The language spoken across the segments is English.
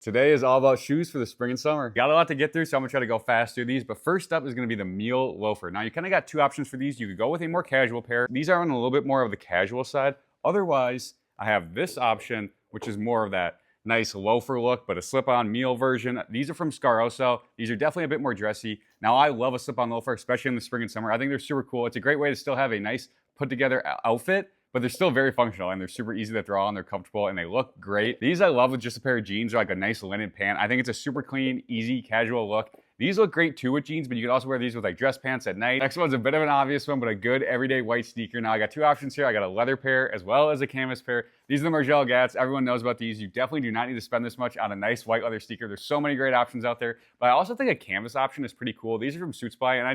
Today is all about shoes for the spring and summer. Got a lot to get through, so I'm gonna try to go fast through these. But first up is gonna be the mule loafer. Now you kind of got two options for these. You could go with a more casual pair. These are on a little bit more of the casual side. Otherwise, I have this option, which is more of that nice loafer look, but a slip-on mule version. These are from Scaroso. These are definitely a bit more dressy. Now I love a slip-on loafer, especially in the spring and summer. I think they're super cool. It's a great way to still have a nice put-together outfit, but they're still very functional and they're super easy to throw on. They're comfortable and they look great. These I love with just a pair of jeans or like a nice linen pant. I think it's a super clean, easy, casual look. These look great too with jeans, but you can also wear these with like dress pants at night. Next one's a bit of an obvious one, but a good everyday white sneaker. Now I got two options here. I got a leather pair as well as a canvas pair. These are the Margell Gats. Everyone knows about these. You definitely do not need to spend this much on a nice white leather sneaker. There's so many great options out there, but I also think a canvas option is pretty cool. These are from Suit Supply, and I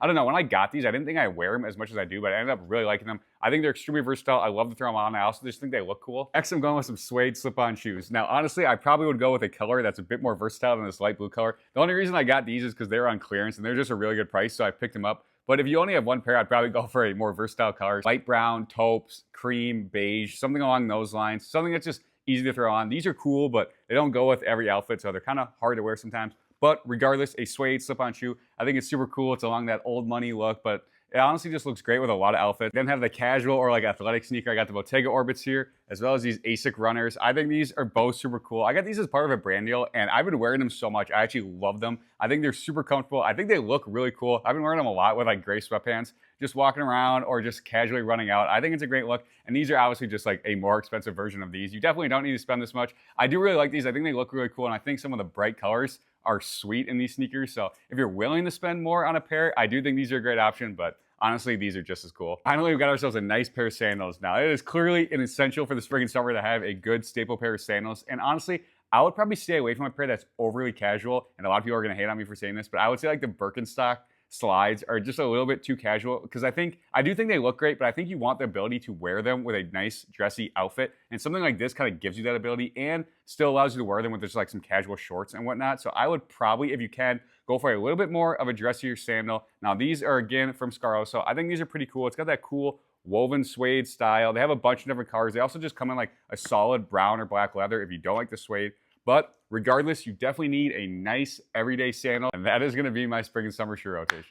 don't know, when I got these, I didn't think I wear them as much as I do, but I ended up really liking them. I think they're extremely versatile. I love to throw them on. I also just think they look cool. Next, I'm going with some suede slip-on shoes. Now, honestly, I probably would go with a color that's a bit more versatile than this light blue color. The only reason I got these is because they were on clearance and they're just a really good price, so I picked them up. But if you only have one pair, I'd probably go for a more versatile color. Light brown, taupes, cream, beige, something along those lines. Something that's just easy to throw on. These are cool, but they don't go with every outfit, so they're kind of hard to wear sometimes. But regardless, a suede slip-on shoe, I think it's super cool. It's along that old money look, but it honestly just looks great with a lot of outfits. Then have the casual or like athletic sneaker. I got the Bottega Orbits here, as well as these ASIC runners. I think these are both super cool. I got these as part of a brand deal, and I've been wearing them so much. I actually love them. I think they're super comfortable. I think they look really cool. I've been wearing them a lot with like gray sweatpants, just walking around or just casually running out. I think it's a great look, and these are obviously just like a more expensive version of these. You definitely don't need to spend this much. I do really like these. I think they look really cool, and I think some of the bright colors are sweet in these sneakers. So if you're willing to spend more on a pair, I do think these are a great option, but honestly, these are just as cool. Finally, we've got ourselves a nice pair of sandals. Now, it is clearly an essential for the spring and summer to have a good staple pair of sandals. And honestly, I would probably stay away from a pair that's overly casual. And a lot of people are gonna hate on me for saying this, but I would say like the Birkenstock slides are just a little bit too casual because I do think they look great, but I think you want the ability to wear them with a nice dressy outfit, and something like this kind of gives you that ability and still allows you to wear them with just like some casual shorts and whatnot. So I would probably, if you can, go for a little bit more of a dressier sandal. Now these are again from Scaroso. I think these are pretty cool. It's got that cool woven suede style. They have a bunch of different colors. They also just come in like a solid brown or black leather if you don't like the suede. But regardless, you definitely need a nice everyday sandal, and that is going to be my spring and summer shoe rotation.